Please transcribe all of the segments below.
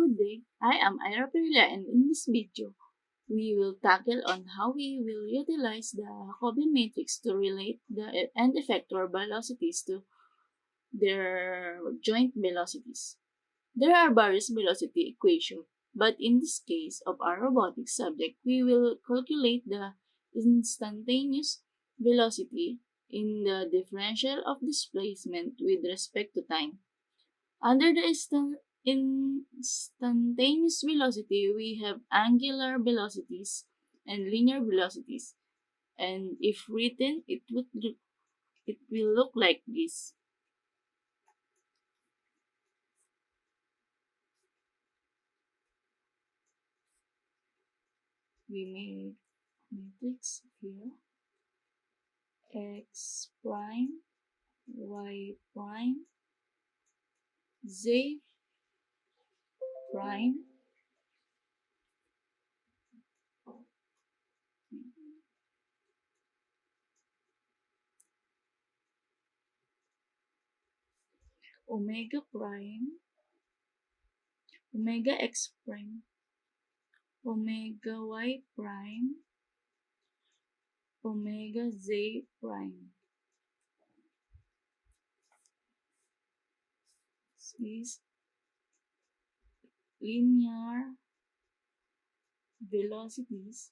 Good day, I am Ira Perilla, and in this video, we will tackle on how we will utilize the Jacobian matrix to relate the end effector velocities to their joint velocities. There are various velocity equations, but in this case of our robotics subject, we will calculate the instantaneous velocity in the differential of displacement with respect to time. Under the instantaneous velocity, we have angular velocities and linear velocities. And if written, it will look like this. We make matrix here. X prime, Y prime, Z prime, omega prime, omega X prime, omega Y prime, omega Z prime. This is linear velocities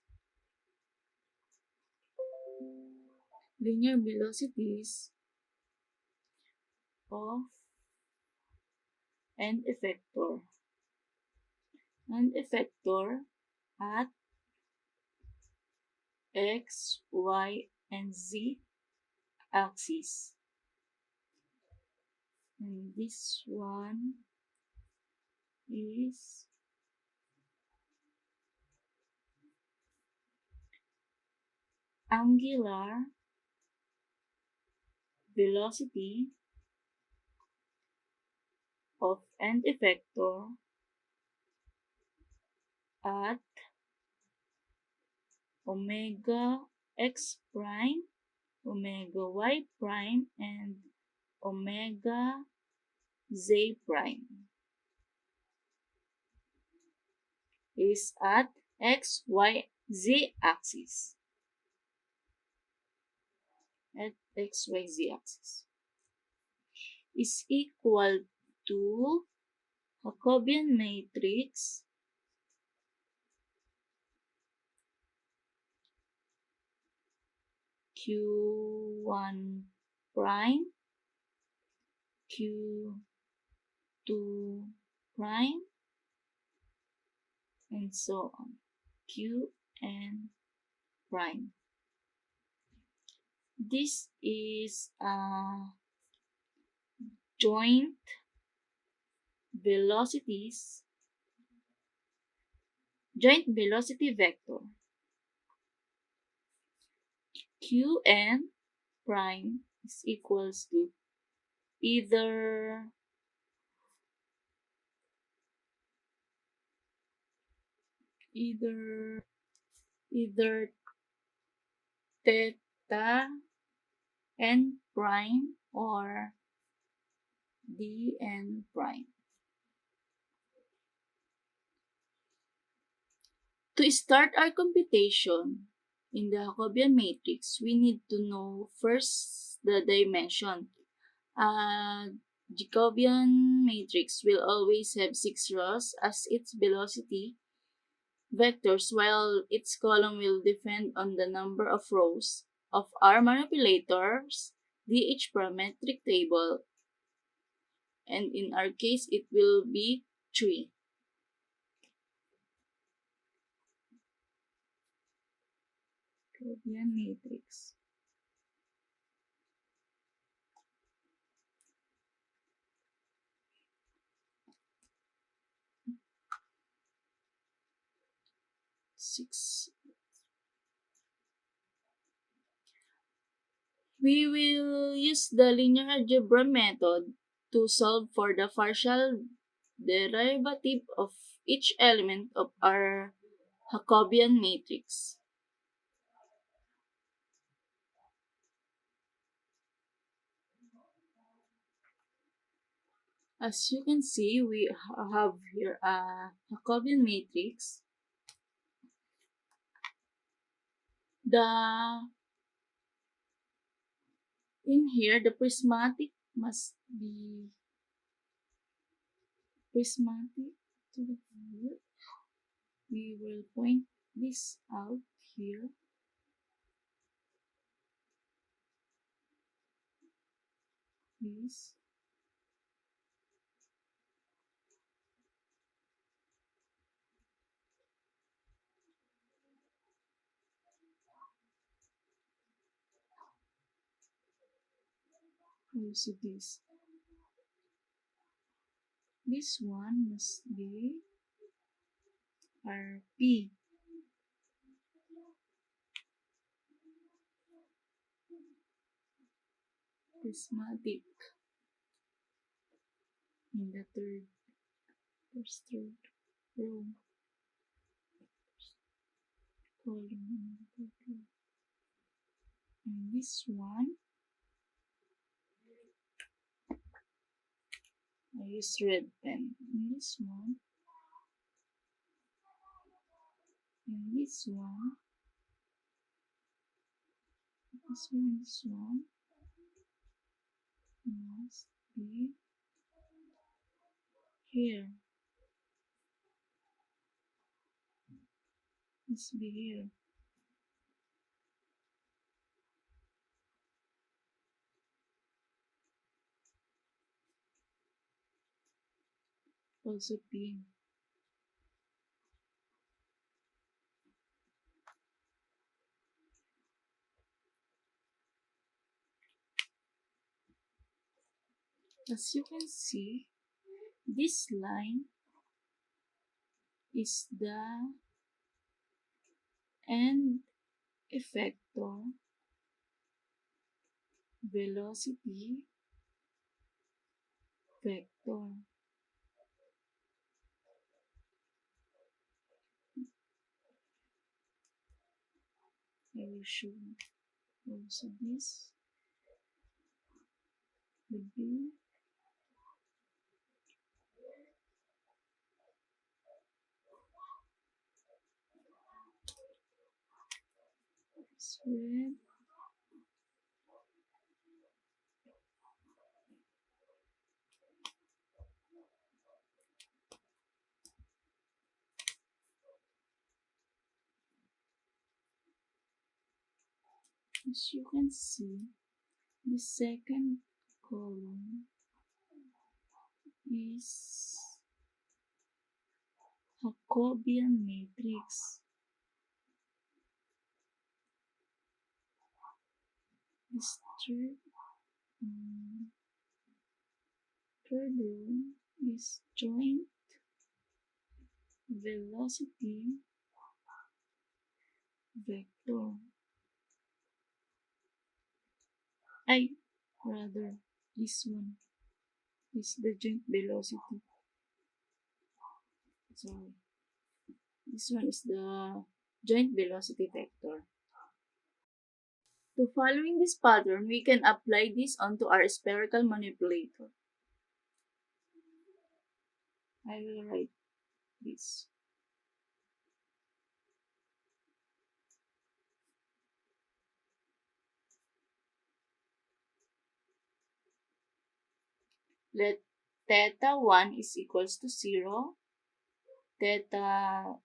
of end effector at x, y, and z axis. And this one is angular velocity of end effector at omega x prime, omega y prime, and omega z prime is at x, y, z axis. At x, y, z axis is equal to Jacobian matrix Q1 prime, Q2 prime, and so on, Qn prime. This is a joint velocity vector. Qn prime is equals to either theta n prime or dn prime. To start our computation in the Jacobian matrix, we need to know first the dimension. Jacobian matrix will always have 6 rows as its velocity vectors, while its column will depend on the number of rows of our manipulators, DH parametric table, and in our case, it will be 3. Jacobian matrix. We will use the linear algebra method to solve for the partial derivative of each element of our Jacobian matrix. As you can see, we have here a Jacobian matrix. In here, the prismatic must be prismatic to the field. We will point this out here. This. Also this. This one must be RP. Prismatic in the third row. Column in the third row. And this one, I use red pen. And this one, and this one, this one must be here. Must be here. Also P. As you can see, this line is the end effector velocity vector. I will show also this would be red. As you can see, the second column is Jacobian matrix. This third row is joint velocity vector. Rather, this one is the joint velocity. Sorry. This one is the joint velocity vector. To following this pattern, we can apply this onto our spherical manipulator. I will write this. Let theta 1 is equals to 0, theta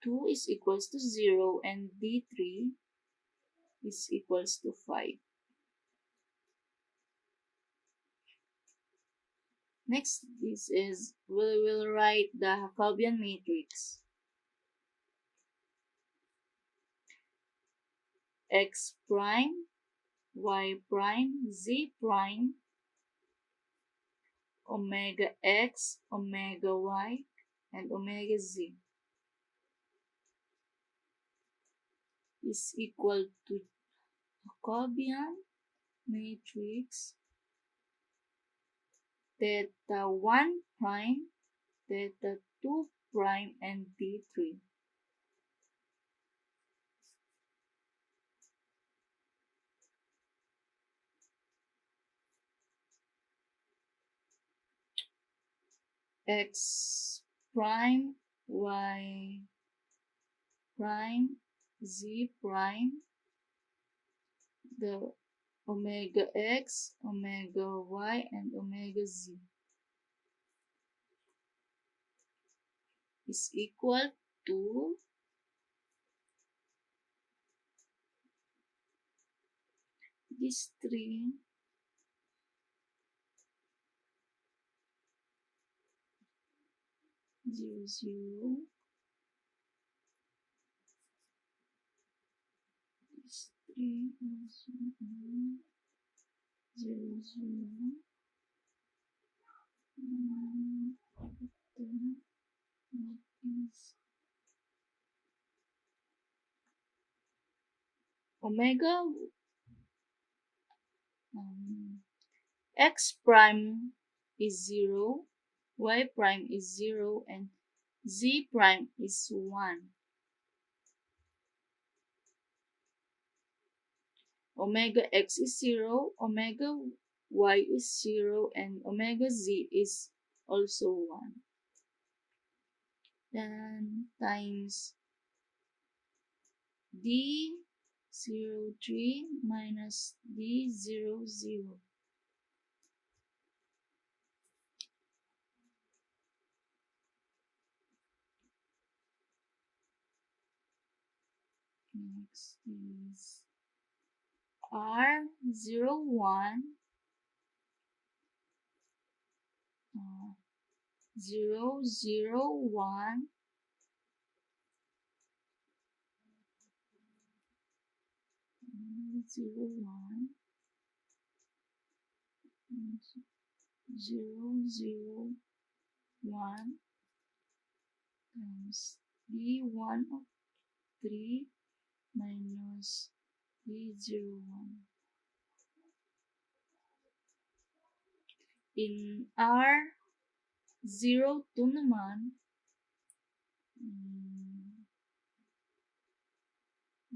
2 is equals to 0, and d3 is equals to 5. Next, we will write the Jacobian matrix. X prime, y prime, z prime, omega x, omega y, and omega z is equal to Jacobian matrix theta 1 prime, theta 2 prime, and d3. x prime, y prime, z prime, the omega x, omega y, and omega z is equal to these three zero zero, these three zero zero, omega x prime is 0, y prime is 0, and z prime is 1. Omega x is 0, omega y is 0, and omega z is also 1. Then times d03 minus d00. Next is R01 001 01 001 times d1 of 3 minus d01. In R02 naman,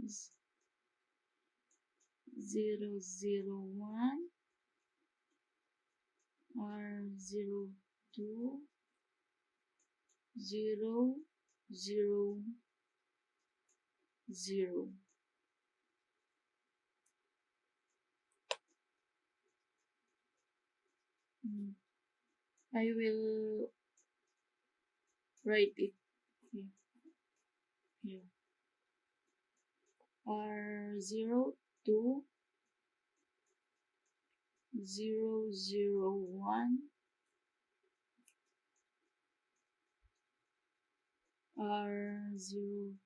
is 001 R02 000. I will write it here. R02 001 R02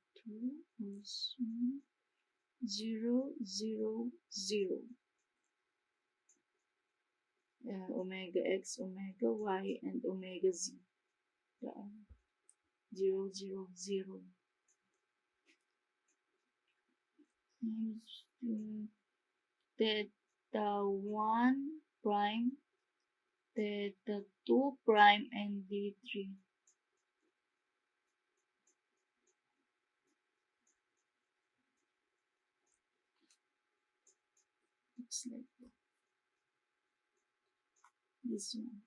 000. Omega x, omega y, and omega z. 000. Theta 1 prime, theta 2 prime, and d3. Looks like this one.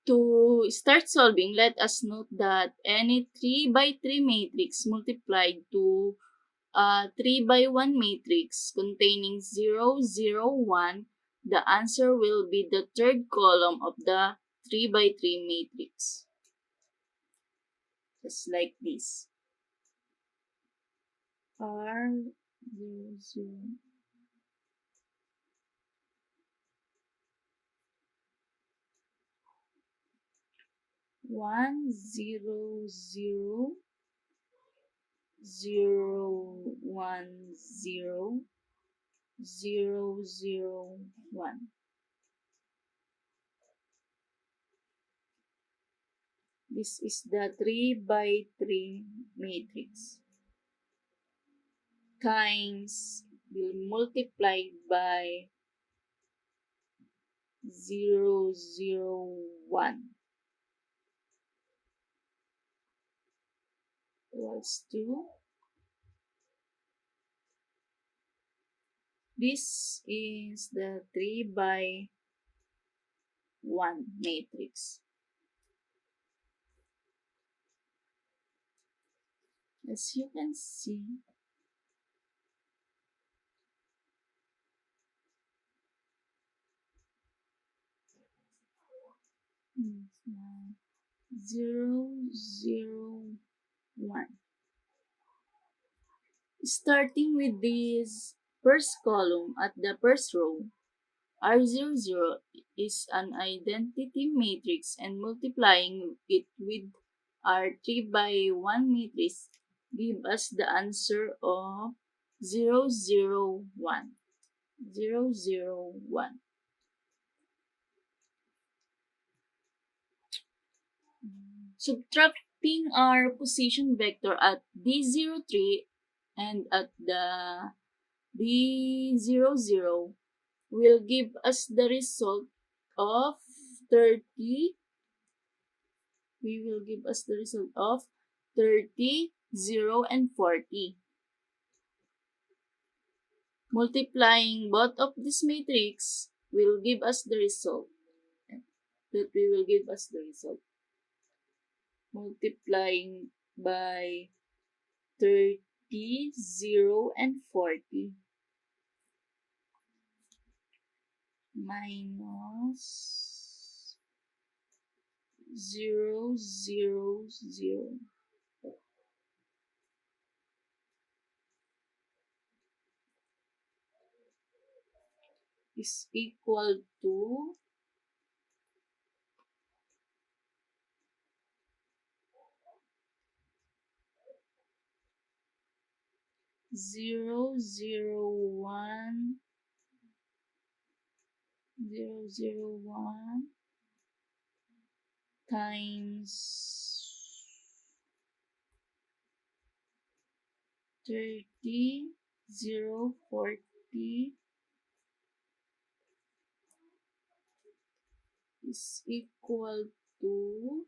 To start solving, let us note that any 3 by 3 matrix multiplied to a 3 by 1 matrix containing 0, 0, 1, the answer will be the third column of the 3 by 3 matrix. Just like this. R0, 0. 1, 0, 0, 0, 1, 0, 0, 0, 1. This is the 3 by 3 matrix. Times will multiply by 0, 0, 1. Equals to This is the 3 by 1 matrix. As you can see, now 0, 0, 1. Starting with this first column at the first row, R00 is an identity matrix, and multiplying it with R3 by 1 matrix give us the answer of 0, 0, 1. 0, 0, 1. Subtracting our position vector at D03 and at the D00 will give us the result of 30. We will give us the result of 30, 0, and 40. Multiplying both of this matrix will give us the result. Multiplying by 30, 0, and 40 minus 0, 0, 0. Is equal to 0, 0, 1, 0, 0, 1 times 30, 0, 40 is equal to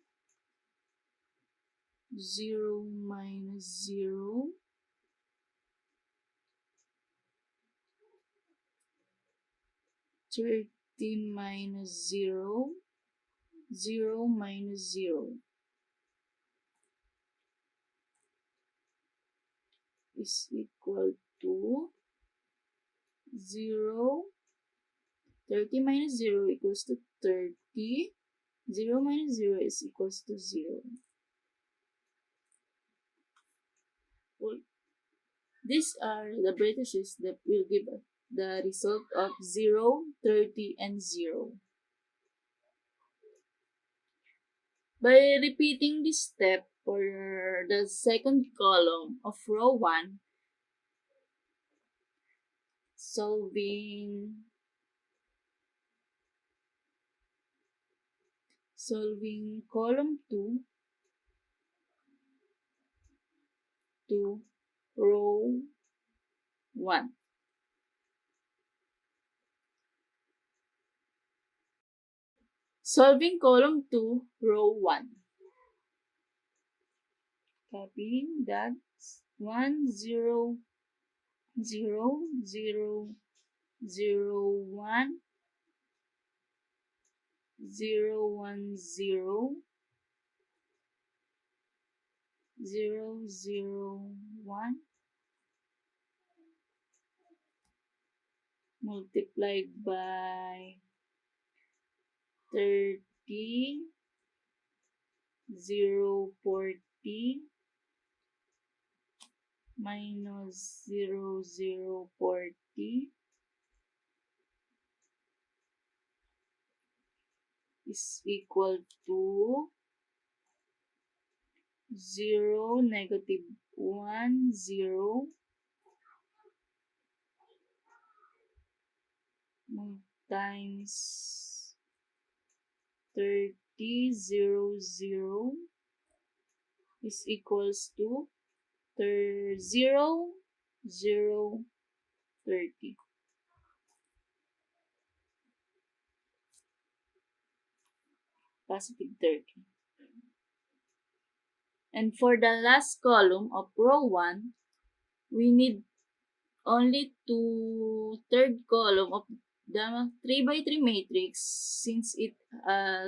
0 minus 0, 30 minus 0, 0 minus 0 is equal to 0. 30 minus 0 equals to 30. 0 minus 0 is equals to 0. Well, these are the vertices that will give us the result of 0, 30, and 0. By repeating this step for the second column of row 1, solving column 2 to row 1. Solving column 2, row 1. Copying that 1, 0, 0, 0, 0, 1, 0, 1, 0, 0, 0, 1 multiplied by 30, 0, 40 minus 0, 0, 40 is equal to 0, negative 1, 0 times 30, 0, 0 is equals to 0, 0, 30. Positive 30. And for the last column of row 1, we need only to third column of the 3 by 3 matrix since it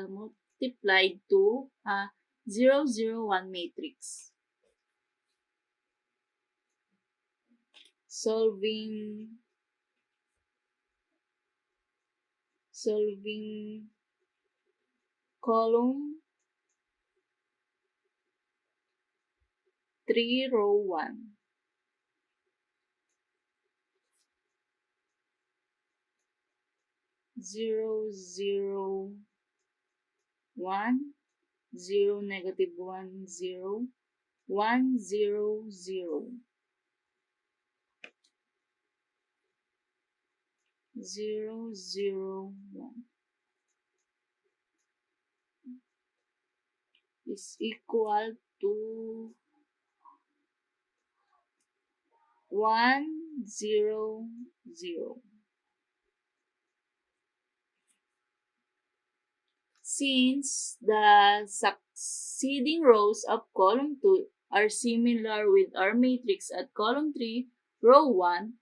multiplied to a 0, 0, 1 matrix. Solving column 3 row 1. 0, 0, 1, 0, negative 1, 0, 1, 0, 0. 0, 0, 1 is equal to 1, 0, 0. Since the succeeding rows of column 2 are similar with our matrix at column 3, row 1,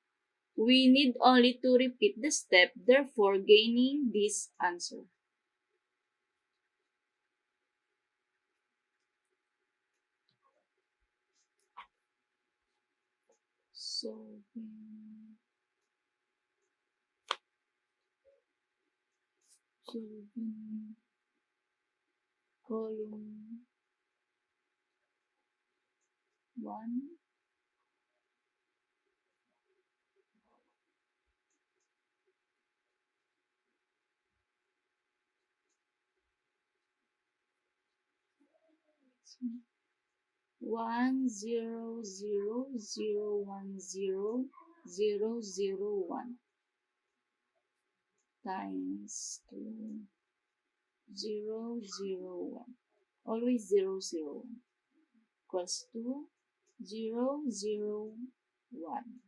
we need only to repeat the step, therefore gaining this answer. Solving column 1, 1, 0, 0, 0, 1, 0, 0, 0, 1 times 2, 0, 0, 1. Always 0, 0, 1 equals to 0, 0, 1.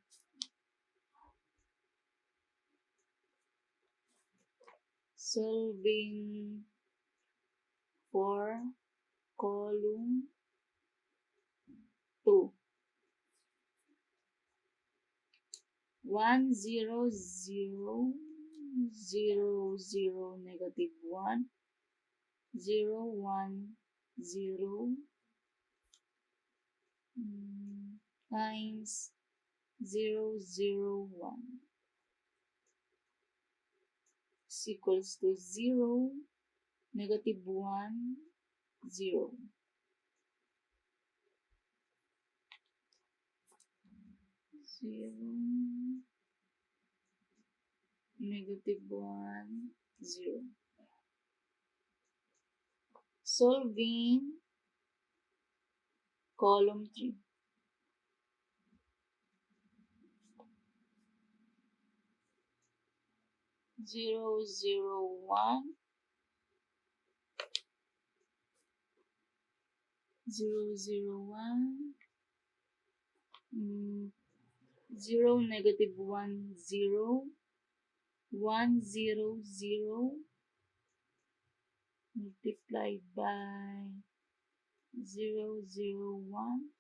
Solving for column 2. 1, 0, 0, 0, 0, negative 1, 0, 1, 0 times 0, 0, 1 is equals to 0, negative 1, 0. 0, negative 1, 0. Solving column 3. 0, 0, 1, 0, 0, 1, 0, negative 1, 0, 1, 0, 0, multiplied by 0, 0, 1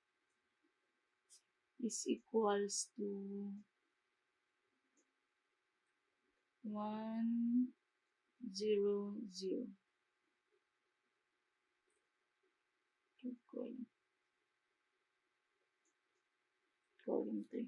is equals to 1, 0, 0. Column 3.